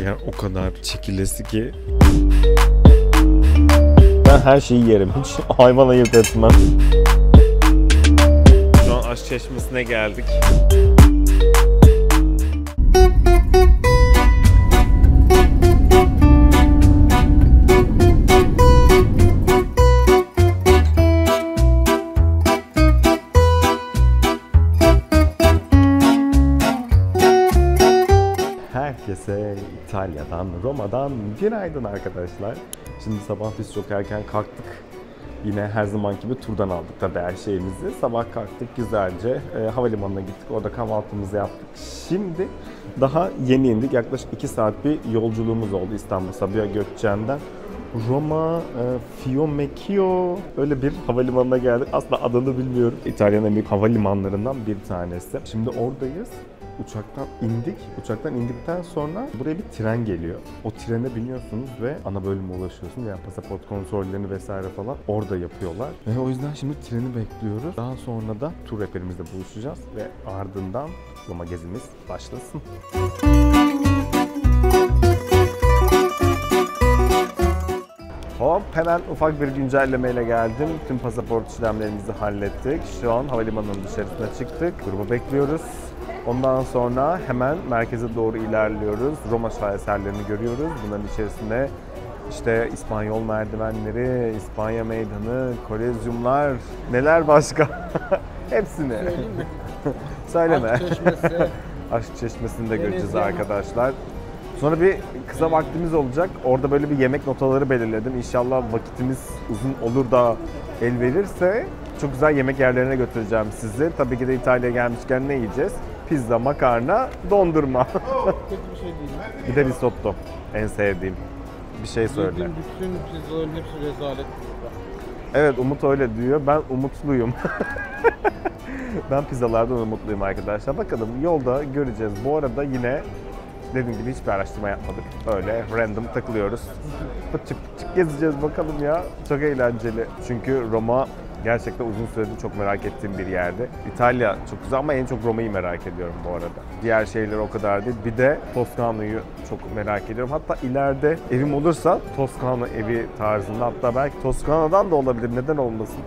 İtalyanlar o kadar çekilesi ki. Ben her şeyi yerim. Hiç hayvan ayırt etmem. Şu an Aşk Çeşmesi'ne geldik. Herkese İtalya'dan, Roma'dan günaydın arkadaşlar. Şimdi sabah biz çok erken kalktık. Yine her zaman gibi turdan aldık tabii her şeyimizi. Sabah kalktık güzelce havalimanına gittik. Orada kahvaltımızı yaptık. Şimdi daha yeni indik. Yaklaşık 2 saat bir yolculuğumuz oldu İstanbul Sabiha Gökçen'den. Roma, Fiumecchio öyle bir havalimanına geldik. Aslında adını bilmiyorum. İtalya'nın en büyük havalimanlarından bir tanesi. Şimdi oradayız. Uçaktan indik. Uçaktan indikten sonra buraya bir tren geliyor. O trene biniyorsunuz ve ana bölüme ulaşıyorsunuz. Yani pasaport kontrollerini vesaire falan orada yapıyorlar. Ve o yüzden şimdi treni bekliyoruz. Daha sonra da tur rehberimizle buluşacağız ve ardından Roma gezimiz başlasın. Hop, hemen ufak bir güncellemeyle geldim. Tüm pasaport işlemlerimizi hallettik. Şu an havalimanının dışarısına çıktık. Grubu bekliyoruz. Ondan sonra hemen merkeze doğru ilerliyoruz. Roma şaheserlerini görüyoruz. Bunların içerisinde işte İspanyol merdivenleri, İspanya meydanı, kolezyumlar, neler başka? Hepsini. Söyleyeyim mi? Söyleme. Aşk Çeşmesi. Aşk Çeşmesi'ni de göreceğiz arkadaşlar. Sonra bir kısa vaktimiz olacak. Orada böyle bir yemek notaları belirledim. İnşallah vakitimiz uzun olur da el verirse çok güzel yemek yerlerine götüreceğim sizi. Tabii ki de İtalya'ya gelmişken ne yiyeceğiz? Pizza, makarna, dondurma. Kötü bir şey değil. Bir de risotto. En sevdiğim. Bir şey söyle. Yediğim bütün pizzaların hepsi rezalet burada. Evet, Umut öyle diyor. Ben umutluyum. Ben pizzalardan umutluyum arkadaşlar. Bakalım yolda göreceğiz. Bu arada yine dediğim gibi hiçbir araştırma yapmadık. Öyle random takılıyoruz. Pıtçık pıtçık gezeceğiz bakalım ya. Çok eğlenceli. Çünkü Roma gerçekten uzun süredir çok merak ettiğim bir yerde. İtalya çok güzel ama en çok Roma'yı merak ediyorum bu arada. Diğer şeyler o kadar değil. Bir de Toskana'yı çok merak ediyorum. Hatta ileride evim olursa Toskana evi tarzında, hatta belki Toskana'dan da olabilir, neden olmasın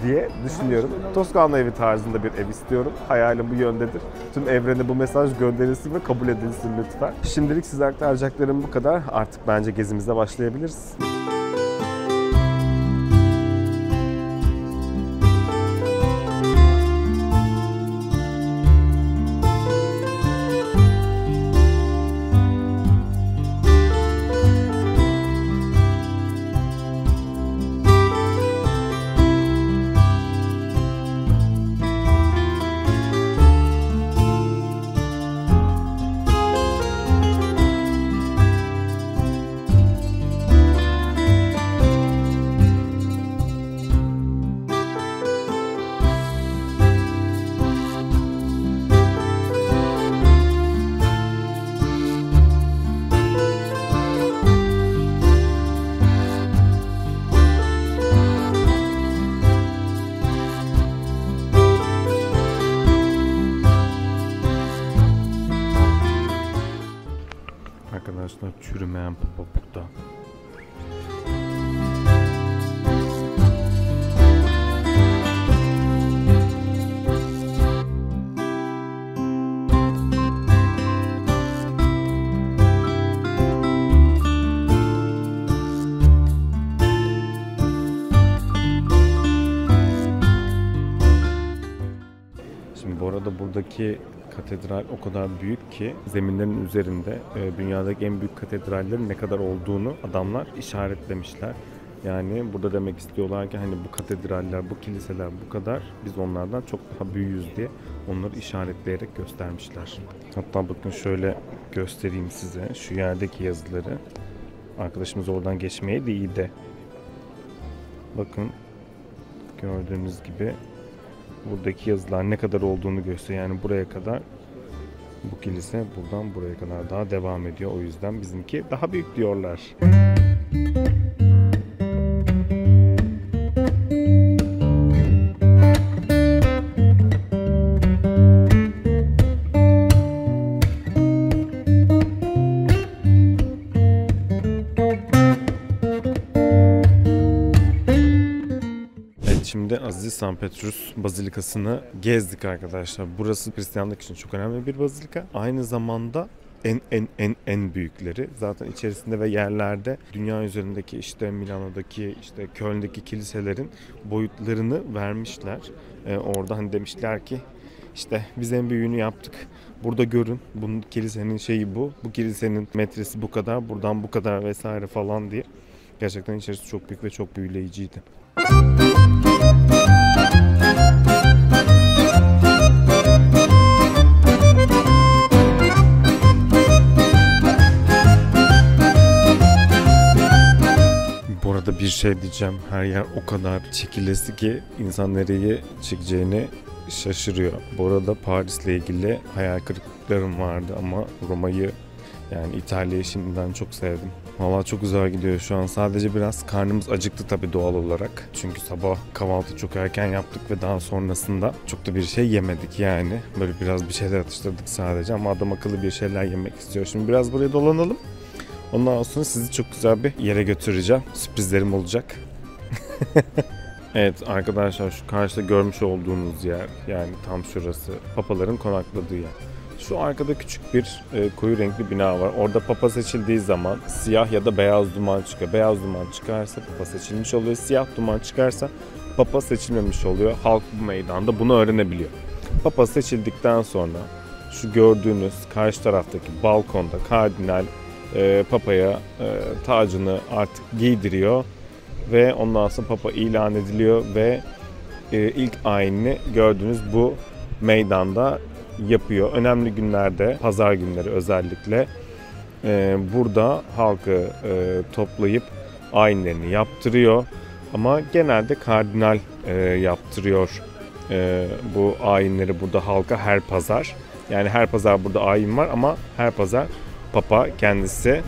diye düşünüyorum. Toskana evi tarzında bir ev istiyorum. Hayalim bu yöndedir. Tüm evrene bu mesaj gönderilsin ve kabul edilsin lütfen. Şimdilik size aktaracaklarım bu kadar. Artık bence gezimize başlayabiliriz. Arkadaşlar çürümeyen papa burada. Şimdi bu arada buradaki katedral o kadar büyük ki zeminlerin üzerinde dünyadaki en büyük katedrallerin ne kadar olduğunu adamlar işaretlemişler. Yani burada demek istiyorlar ki hani bu katedraller, bu kiliseler bu kadar, biz onlardan çok daha büyüğüz diye onları işaretleyerek göstermişler. Hatta bakın şöyle göstereyim size şu yerdeki yazıları. Arkadaşımız oradan geçmeye de iyi de. Bakın gördüğünüz gibi buradaki yazılar ne kadar olduğunu gösteriyor. Yani buraya kadar bu kilise, buradan buraya kadar daha devam ediyor. O yüzden bizimki daha büyük diyorlar. 2. St. Petrus Bazilikası'nı gezdik arkadaşlar. Burası Hristiyanlık için çok önemli bir bazilika. Aynı zamanda en büyükleri. Zaten içerisinde ve yerlerde dünya üzerindeki işte Milano'daki, işte Köln'deki kiliselerin boyutlarını vermişler. Orada hani demişler ki işte biz en büyüğünü yaptık. Burada görün. Bunun kilisenin şeyi bu. Bu kilisenin metresi bu kadar. Buradan bu kadar vesaire falan diye. Gerçekten içerisi çok büyük ve çok büyüleyiciydi. Bu arada bir şey diyeceğim. Her yer o kadar çekilesi ki insan nereye çekeceğini şaşırıyor. Bu arada Paris'le ilgili hayal kırıklıklarım vardı ama Roma'yı, yani İtalya'yı şimdiden çok sevdim. Vallahi çok güzel gidiyor şu an. Sadece biraz karnımız acıktı tabii doğal olarak. Çünkü sabah kahvaltı çok erken yaptık ve daha sonrasında çok da bir şey yemedik yani. Böyle biraz bir şeyler atıştırdık sadece ama adam akıllı bir şeyler yemek istiyor. Şimdi biraz buraya dolanalım. Ondan sonra sizi çok güzel bir yere götüreceğim. Sürprizlerim olacak. Evet arkadaşlar, şu karşıda görmüş olduğunuz yer, yani tam şurası papaların konakladığı yer. Şu arkada küçük bir koyu renkli bina var. Orada papa seçildiği zaman siyah ya da beyaz duman çıkıyor. Beyaz duman çıkarsa papa seçilmiş oluyor. Siyah duman çıkarsa papa seçilmemiş oluyor. Halk bu meydanda bunu öğrenebiliyor. Papa seçildikten sonra şu gördüğünüz karşı taraftaki balkonda kardinal papaya tacını artık giydiriyor ve ondan sonra papa ilan ediliyor ve ilk ayinini gördüğünüz bu meydanda yapıyor. Önemli günlerde, pazar günleri özellikle burada halkı toplayıp ayinlerini yaptırıyor. Ama genelde kardinal yaptırıyor bu ayinleri burada halka her pazar. Yani her pazar burada ayin var ama her pazar Papa kendisi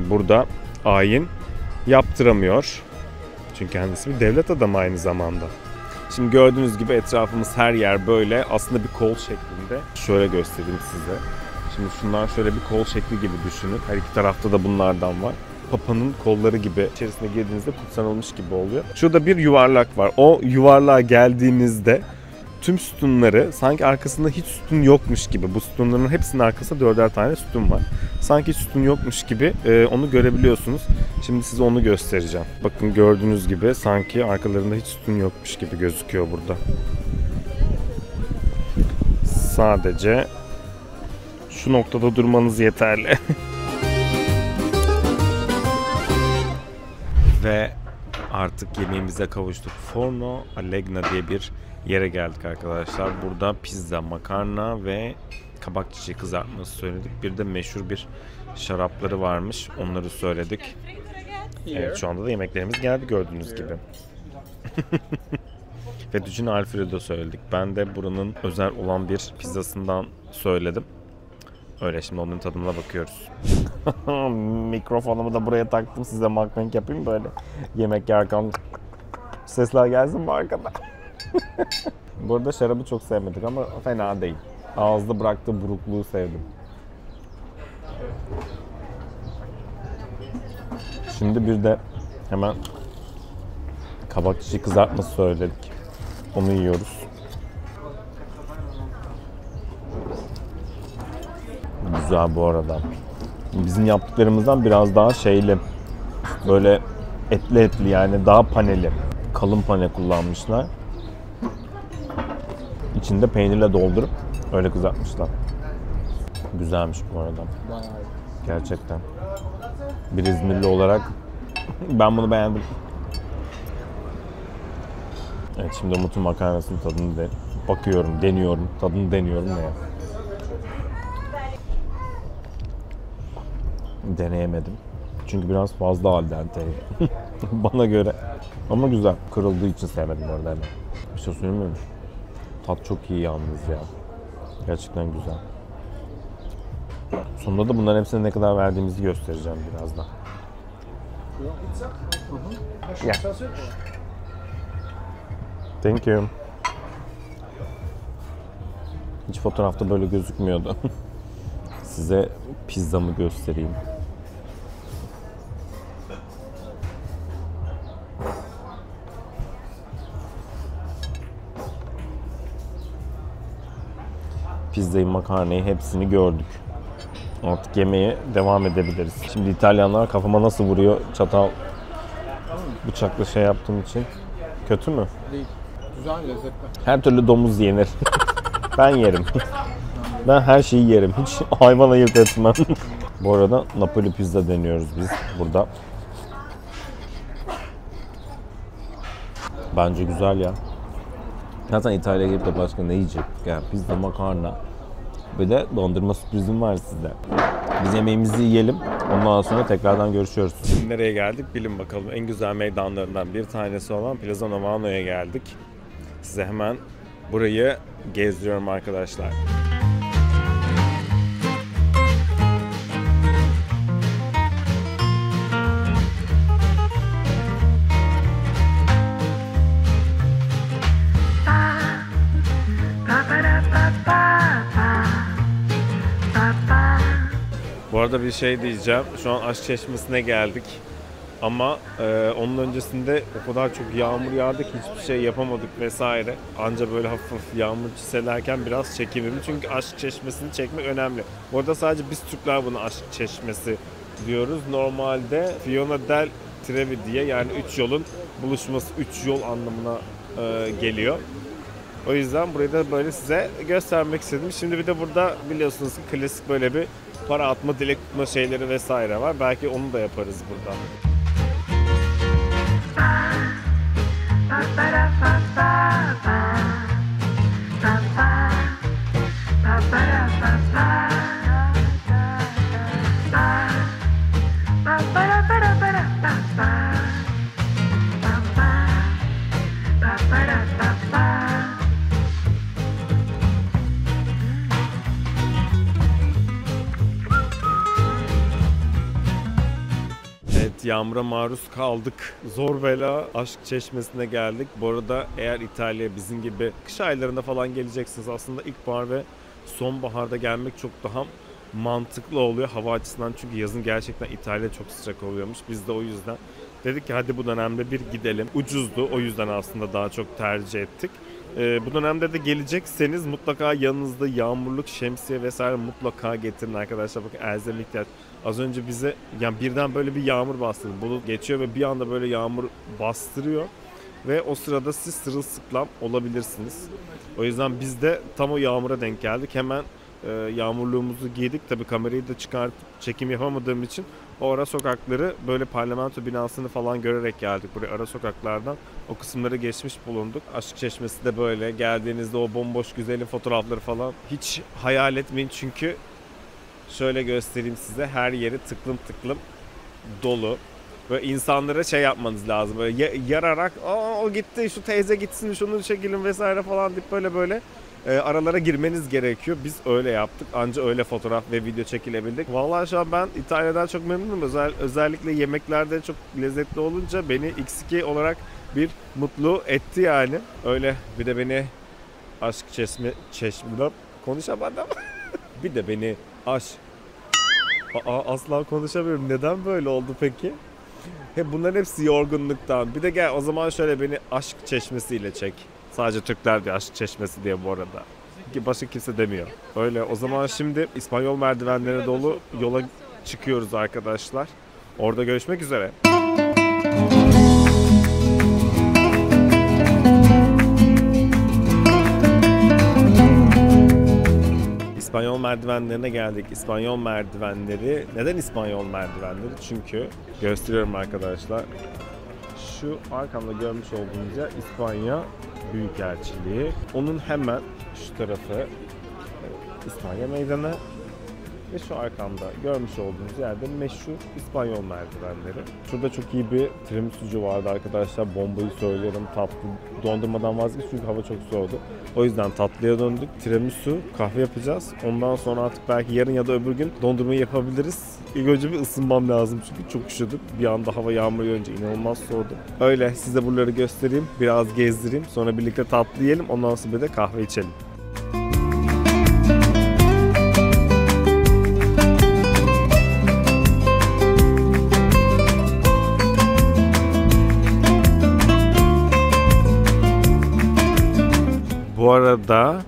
burada ayin yaptıramıyor. Çünkü kendisi bir devlet adamı aynı zamanda. Şimdi gördüğünüz gibi etrafımız her yer böyle aslında bir kol şeklinde. Şöyle göstereyim size. Şimdi şunlar şöyle bir kol şekli gibi düşünün. Her iki tarafta da bunlardan var. Papa'nın kolları gibi içerisine girdiğinizde kutsanılmış gibi oluyor. Şurada bir yuvarlak var. O yuvarlığa geldiğinizde tüm sütunları sanki arkasında hiç sütun yokmuş gibi. Bu sütunların hepsinin arkasında 4'er tane sütun var. Sanki sütun yokmuş gibi onu görebiliyorsunuz. Şimdi size onu göstereceğim. Bakın gördüğünüz gibi sanki arkalarında hiç sütun yokmuş gibi gözüküyor burada. Sadece şu noktada durmanız yeterli. Ve artık yemeğimize kavuştuk. Forno Allegna diye bir yere geldik arkadaşlar. Burada pizza, makarna ve kabak çiçeği kızartması söyledik. Bir de meşhur bir şarapları varmış. Onları söyledik. Evet, şu anda da yemeklerimiz geldi gördüğünüz gibi. Fettuccine Alfredo söyledik. Ben de buranın özel olan bir pizzasından söyledim. Öyle, şimdi onun tadımına bakıyoruz. Mikrofonumu da buraya taktım, size mukbang yapayım böyle. Yemek yerken sesler gelsin mi arkada? Bu arada şarabı çok sevmedik ama fena değil. Ağızda bıraktığı burukluğu sevdim. Şimdi bir de hemen kabak çiçeği kızartması söyledik. Onu yiyoruz. Güzel bu arada. Bizim yaptıklarımızdan biraz daha şeyli. Böyle etli yani daha paneli. Kalın pane kullanmışlar. İçinde peynirle doldurup öyle kızartmışlar. Güzelmiş bu arada. Gerçekten. Bir İzmirli olarak ben bunu beğendim. Evet, şimdi Umut'un makarnasının tadını bakıyorum, deniyorum. Tadını deniyorum ya. Deneyemedim. Çünkü biraz fazla al dente. Bana göre. Ama güzel. Kırıldığı için sevmedim orada hemen. Bir şey söyleyeyim mi? Tat çok iyi yalnız ya. Gerçekten güzel. Sonunda da bunların hepsine ne kadar verdiğimizi göstereceğim birazdan. Yeah. Thank you. Hiç fotoğrafta böyle gözükmüyordu. Size pizzamı göstereyim. pizzayı, makarnayı hepsini gördük. Artık yemeğe devam edebiliriz. Şimdi İtalyanlar kafama nasıl vuruyor çatal bıçakla şey yaptığım için. Kötü mü? Değil. Güzel, lezzetli. Her türlü domuz yenir. Ben yerim. Ben her şeyi yerim. Hiç hayvan ayırt etmem. Bu arada Napoli pizza deniyoruz biz burada. Bence güzel ya. Zaten İtalya'ya gelip de başka ne yiyecek? Yani pizza, makarna. Bir de dondurma sürprizim var size. Biz yemeğimizi yiyelim. Ondan sonra tekrardan görüşüyoruz. Şimdi nereye geldik bilin bakalım. En güzel meydanlarından bir tanesi olan Plaza Navano'ya geldik. Size hemen burayı gezdiriyorum arkadaşlar. Bu arada bir şey diyeceğim. Şu an Aşk Çeşmesi'ne geldik. Ama onun öncesinde o kadar çok yağmur yağdı ki hiçbir şey yapamadık vesaire. Anca böyle hafif yağmur çiselerken biraz çekindim. Çünkü Aşk Çeşmesi'ni çekmek önemli. Bu arada sadece biz Türkler buna Aşk Çeşmesi diyoruz. Normalde Fiona del Trevi diye, yani 3 yolun buluşması, 3 yol anlamına geliyor. O yüzden burayı da böyle size göstermek istedim. Şimdi bir de burada biliyorsunuz ki klasik böyle bir para atma, dilek tutma şeyleri vesaire var. Belki onu da yaparız burada. Evet, yağmura maruz kaldık. Zor bela Aşk Çeşmesi'ne geldik. Bu arada eğer İtalya'ya bizim gibi kış aylarında falan geleceksiniz, aslında ilkbahar ve sonbaharda gelmek çok daha mantıklı oluyor hava açısından. Çünkü yazın gerçekten İtalya çok sıcak oluyormuş. Biz de o yüzden dedik ki hadi bu dönemde bir gidelim. Ucuzdu, o yüzden aslında daha çok tercih ettik. Bu dönemde de gelecekseniz mutlaka yanınızda yağmurluk, şemsiye vesaire mutlaka getirin arkadaşlar. Bakın elzem ihtiyaç. Az önce bize yani birden böyle bir yağmur bastırdı. Bulut geçiyor ve bir anda böyle yağmur bastırıyor. Ve o sırada siz sırılsıklam olabilirsiniz. O yüzden biz de tam o yağmura denk geldik. Hemen yağmurluğumuzu giydik. Tabii kamerayı da çıkartıp çekim yapamadığım için o ara sokakları, böyle parlamento binasını falan görerek geldik. Buraya ara sokaklardan o kısımları geçmiş bulunduk. Aşk Çeşmesi de böyle geldiğinizde o bomboş güzelin fotoğrafları falan hiç hayal etmeyin. Çünkü şöyle göstereyim size, her yeri tıklım tıklım dolu. Böyle insanlara şey yapmanız lazım, böyle yararak o gitti, şu teyze gitsin, şunu çekelim vesaire falan deyip böyle aralara girmeniz gerekiyor. Biz öyle yaptık. Anca öyle fotoğraf ve video çekilebildik. Vallahi şu an ben İtalya'dan çok memnunum. Özellikle yemeklerde çok lezzetli olunca beni X2 olarak bir mutlu etti yani. Öyle bir de beni Aşk Çeşmesi'nde konuşamadım. Bir de beni asla konuşamıyorum. Neden böyle oldu peki? Bunların hepsi yorgunluktan. Bir de gel o zaman şöyle beni Aşk Çeşmesi ile çek. Sadece Türkler diyor Aşk Çeşmesi diye bu arada. Başka kimse demiyor. Öyle, o zaman şimdi İspanyol merdivenlerine dolu yola çıkıyoruz arkadaşlar. Orada görüşmek üzere. İspanyol merdivenlerine geldik. İspanyol merdivenleri. Neden İspanyol merdivenleri? Çünkü gösteriyorum arkadaşlar. Şu arkamda görmüş olduğunuz yer İspanya Büyükelçiliği. Onun hemen şu tarafı İspanya Meydanı ve şu arkamda görmüş olduğunuz yerde meşhur İspanyol merdivenleri. Şurada çok iyi bir tiramisucu vardı arkadaşlar. Bombayı söylerim, tatlı. Dondurmadan vazgeçtik çünkü hava çok soğudu. O yüzden tatlıya döndük. Tiramisu, kahve yapacağız. Ondan sonra artık belki yarın ya da öbür gün dondurmayı yapabiliriz. İlk önce bir ısınmam lazım çünkü çok üşüdüm. Bir anda hava yağmur yağınca inanılmaz soğudu. Öyle, size buraları göstereyim, biraz gezdireyim. Sonra birlikte tatlı yiyelim. Ondan sonra bir de kahve içelim. Bu arada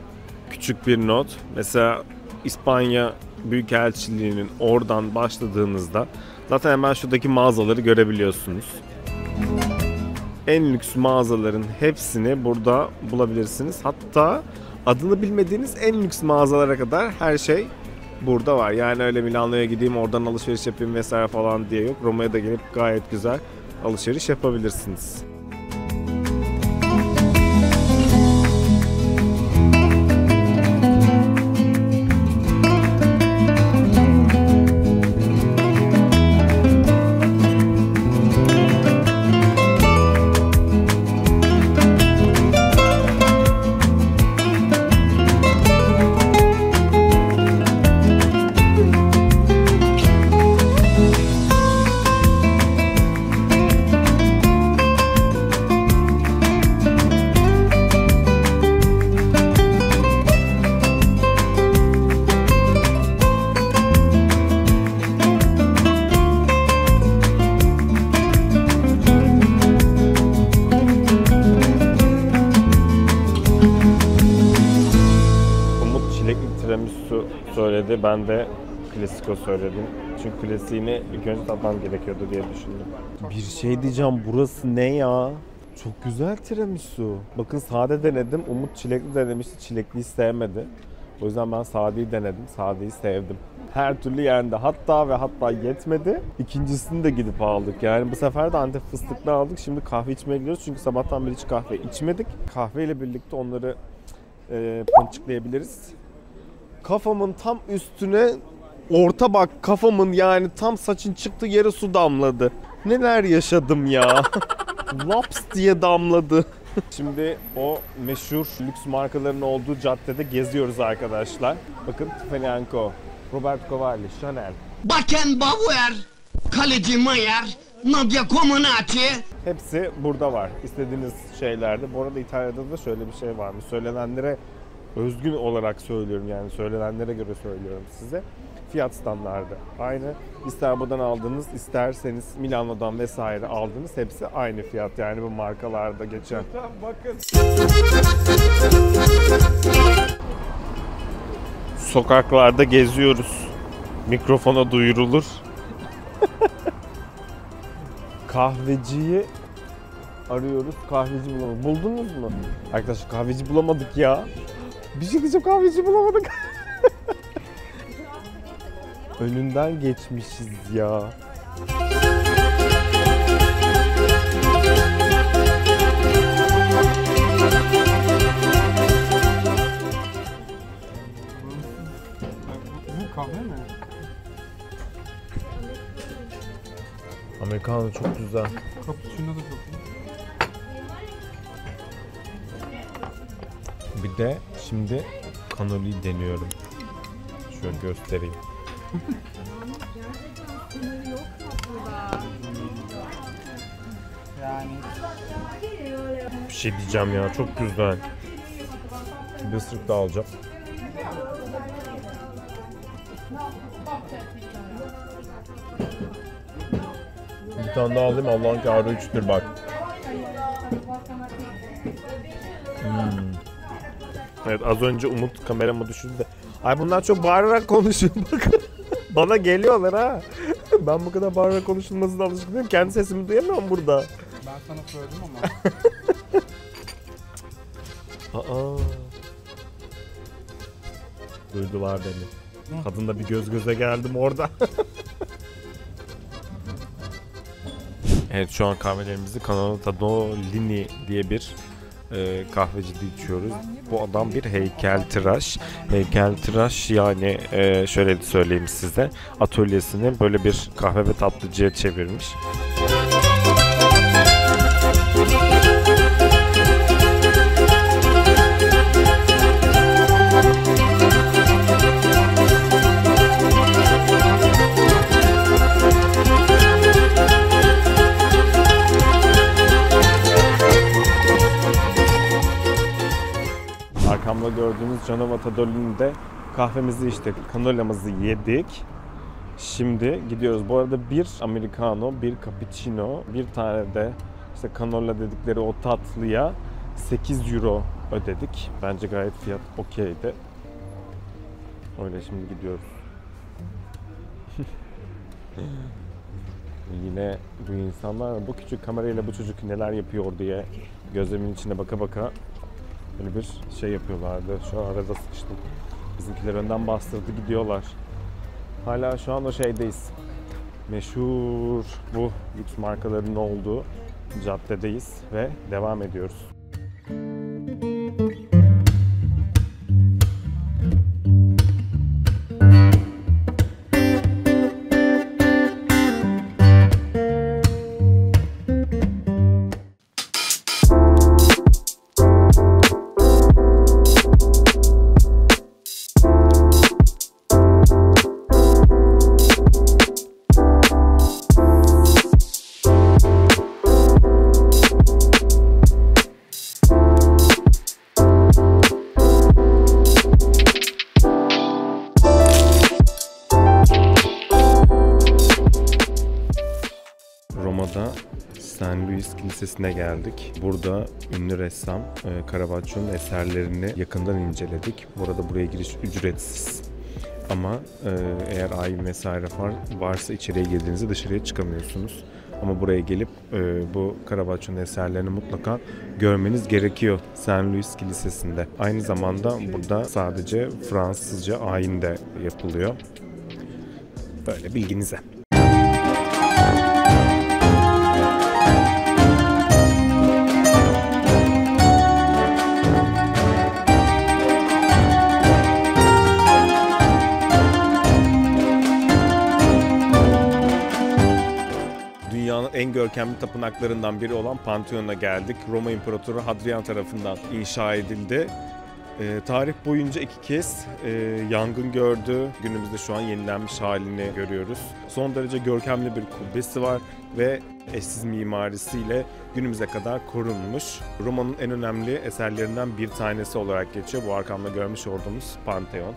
küçük bir not. Mesela İspanya Büyükelçiliği'nin oradan başladığınızda zaten hemen şuradaki mağazaları görebiliyorsunuz. En lüks mağazaların hepsini burada bulabilirsiniz. Hatta adını bilmediğiniz en lüks mağazalara kadar her şey burada var. Yani öyle Milano'ya gideyim oradan alışveriş yapayım vesaire falan diye yok. Roma'ya da gelip gayet güzel alışveriş yapabilirsiniz. Tiramisu söyledi, ben de Klasiko söyledim. Çünkü klasiğini ilk önce tatmam gerekiyordu diye düşündüm. Bir şey diyeceğim, burası ne ya? Çok güzel tiramisu. Bakın sade denedim, Umut çilekli denemişti, çilekliyi sevmedi. O yüzden ben sadeyi denedim, sadeyi sevdim. Her türlü yerinde, hatta yetmedi. İkincisini de gidip aldık. Yani bu sefer de Antep fıstıklı aldık. Şimdi kahve içmeye gidiyoruz çünkü sabahtan beri hiç kahve içmedik. Kahveyle birlikte onları ponçikleyebiliriz. Kafamın tam üstüne orta bak, kafamın yani tam saçın çıktığı yere su damladı. Neler yaşadım ya. Laps diye damladı. Şimdi o meşhur lüks markaların olduğu caddede geziyoruz arkadaşlar. Bakın Tiffany & Co, Roberto Cavalli, Chanel. Beckenbauer, Kaleci Mayer, Nadia Comaneci. Hepsi burada var. İstediğiniz şeylerde. Bu arada İtalya'da da şöyle bir şey varmış. Söylenenlere özgün olarak söylüyorum, yani söylenenlere göre söylüyorum size. Fiyat standardı aynı. İster buradan aldınız, isterseniz Milano'dan vesaire aldınız, hepsi aynı fiyat. Yani bu markalarda geçen. Bakın. Sokaklarda geziyoruz. Mikrofona duyurulur. Kahveciyi arıyoruz. Kahveci bulamadık. Buldunuz mu? Arkadaşlar kahveci bulamadık ya. Bir şey diyeceğim, kahveci bulamadık. Önünden geçmişiz ya. Bu kahve mi? Americano çok güzel. Cappuccino da çok iyi. Bir de şimdi cannoli deniyorum. Şöyle göstereyim. Yani Bir şey diyeceğim ya, çok güzel. Bir ısırık daha alacağım. Bir tane daha alayım, Allah'ın kârı 3'tür bak. Evet, az önce Umut kameramı düşürdü de. Ay bunlar çok bağırarak konuşuyor bakın. Bana geliyorlar ha. Ben bu kadar bağırarak konuşulmasına alışkın değilim. Kendi sesimi duyamıyorum burada. ben sana söyledim ama. Aa. Duydular beni. Kadınla bir göz göze geldim orada. Evet, şu an kahvelerimizi Canale Tadolini diye bir kahvecide içiyoruz. Bu adam bir heykeltıraş. Heykeltıraş yani şöyle söyleyeyim size. Atölyesini böyle bir kahve ve tatlıcıya çevirmiş. Arkamda gördüğünüz Canova Tadolini'de kahvemizi içtik, cannola'mızı yedik. Şimdi gidiyoruz. Bu arada bir americano, bir cappuccino, bir tane de işte canola dedikleri o tatlıya 8 euro ödedik. Bence gayet fiyat okeydi. Öyle şimdi gidiyoruz. Yine bu insanlar bu küçük kamerayla bu çocuk neler yapıyor diye gözlemin içine baka baka böyle bir şey yapıyorlardı. Şu an arada sıkıştım. Bizimkiler önden bastırdı gidiyorlar. Hala şu an o şeydeyiz. Meşhur bu lüks markaların olduğu caddedeyiz ve devam ediyoruz. Roma'da St. Louis Kilisesi'ne geldik. Burada ünlü ressam Caravaggio'nun eserlerini yakından inceledik. Bu arada buraya giriş ücretsiz. Ama eğer ayin vesaire varsa içeriye girdiğinizde dışarıya çıkamıyorsunuz. Ama buraya gelip bu Caravaggio'nun eserlerini mutlaka görmeniz gerekiyor St. Louis Kilisesi'nde. Aynı zamanda burada sadece Fransızca ayin de yapılıyor. Böyle bilginize. Dünyanın en görkemli tapınaklarından biri olan Pantheon'a geldik. Roma İmparatoru Hadrian tarafından inşa edildi. Tarih boyunca 2 kez yangın gördü. Günümüzde şu an yenilenmiş halini görüyoruz. Son derece görkemli bir kubbesi var ve eşsiz mimarisiyle günümüze kadar korunmuş. Roma'nın en önemli eserlerinden bir tanesi olarak geçiyor. Bu arkamda görmüş olduğumuz Pantheon.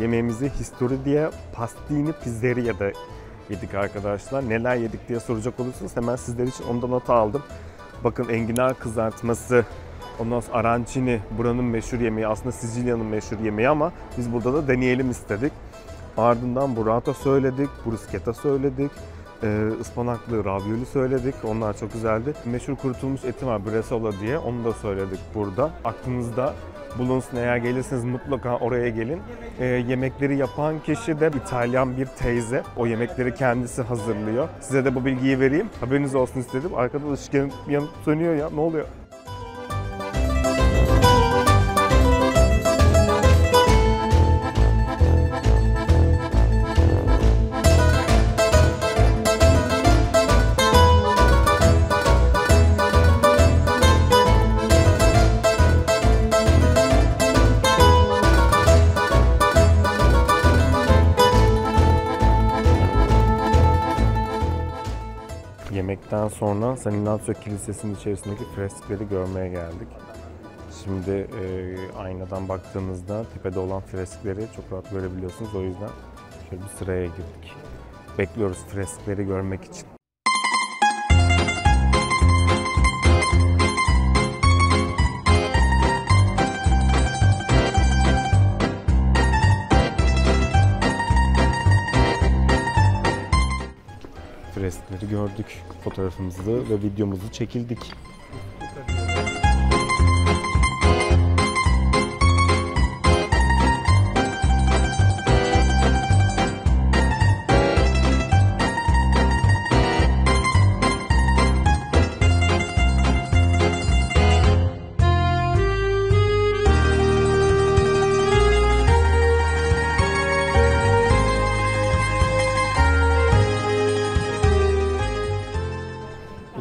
Yemeğimizi Historia Pastini Pizzeria'da yedik arkadaşlar. Neler yedik diye soracak olursanız hemen sizler için ondan not aldım. Bakın enginar kızartması, ondan sonra arancini, buranın meşhur yemeği, aslında Sicilya'nın meşhur yemeği ama biz burada da deneyelim istedik. Ardından burrata söyledik, bruschetta söyledik, ıspanaklı ravioli söyledik. Onlar çok güzeldi. Meşhur kurutulmuş eti var, bresaola diye. Onu da söyledik burada. Aklınızda bulunsun, eğer gelirseniz mutlaka oraya gelin. Yemekleri yapan kişi de İtalyan bir teyze. O yemekleri kendisi hazırlıyor. Size de bu bilgiyi vereyim. Haberiniz olsun istedim. Arkada ışık yanıp sönüyor ya. Ne oluyor? Yemekten sonra San Ignazio Kilisesi'nin içerisindeki freskleri görmeye geldik. Şimdi aynadan baktığınızda tepede olan freskleri çok rahat görebiliyorsunuz. O yüzden şöyle bir sıraya girdik. Bekliyoruz freskleri görmek için. freskleri gördük. Fotoğrafımızı ve videomuzu çekildik.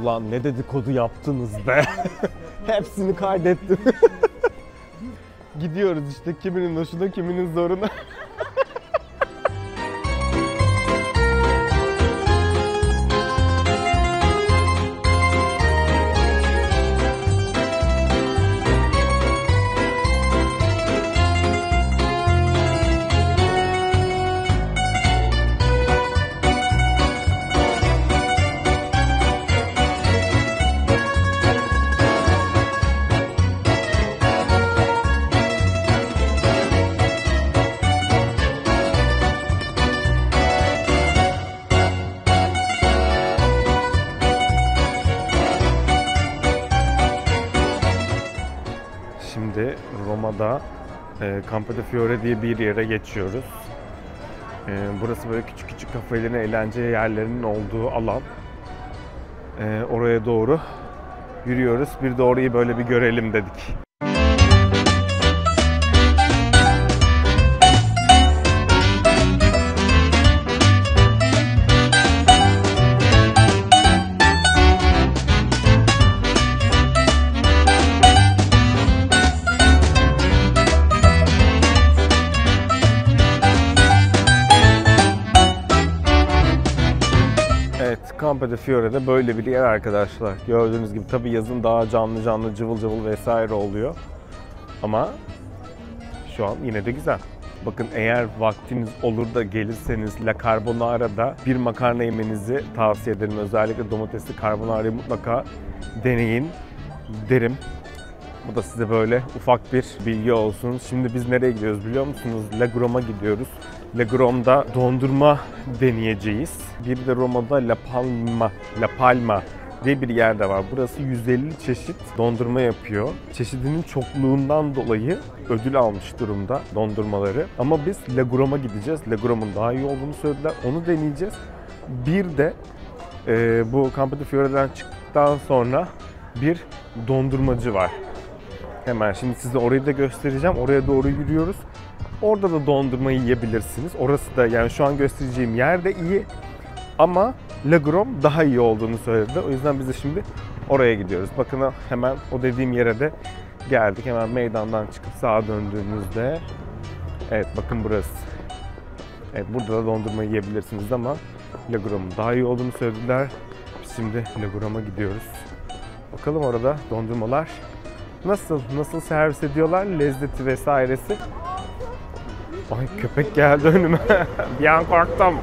Ulan ne dedikodu yaptınız be. Hepsini kaydettim. Gidiyoruz işte kiminin hoşuna kiminin zoruna. Şimdi Roma'da Campo de Fiore diye bir yere geçiyoruz. Burası böyle küçük küçük kafelerin, eğlence yerlerinin olduğu alan. Oraya doğru yürüyoruz. Bir de orayı böyle bir görelim dedik. Campo de Fiore'de böyle bir yer arkadaşlar. Gördüğünüz gibi tabii yazın daha canlı canlı, cıvıl cıvıl vesaire oluyor. Ama şu an yine de güzel. Bakın eğer vaktiniz olur da gelirseniz La Carbonara'da bir makarna yemenizi tavsiye ederim. Özellikle domatesli carbonara'yı mutlaka deneyin derim. Bu da size böyle ufak bir bilgi olsun. Şimdi biz nereye gidiyoruz biliyor musunuz? La Grom'a gidiyoruz. La Grom'da dondurma deneyeceğiz. Bir de Roma'da La Palma diye bir yer de var. Burası 150 çeşit dondurma yapıyor. Çeşidinin çokluğundan dolayı ödül almış durumda dondurmaları. Ama biz La Grom'a gideceğiz. La Grom'un daha iyi olduğunu söylediler. Onu deneyeceğiz. Bir de bu Campo de Fiore'den çıktıktan sonra bir dondurmacı var. Hemen şimdi size orayı da göstereceğim. Oraya doğru yürüyoruz. Orada da dondurma yiyebilirsiniz. Orası da yani şu an göstereceğim yer de iyi. Ama La Grom daha iyi olduğunu söyledi. O yüzden biz de şimdi oraya gidiyoruz. Bakın hemen o dediğim yere de geldik. Hemen meydandan çıkıp sağa döndüğümüzde. Evet bakın burası. Evet burada da dondurma yiyebilirsiniz ama La Grom'un daha iyi olduğunu söylediler. Biz şimdi La Grom'a gidiyoruz. Bakalım orada dondurmalar nasıl servis ediyorlar, lezzeti vesairesi. Ay köpek geldi önüme. Bir an korktum.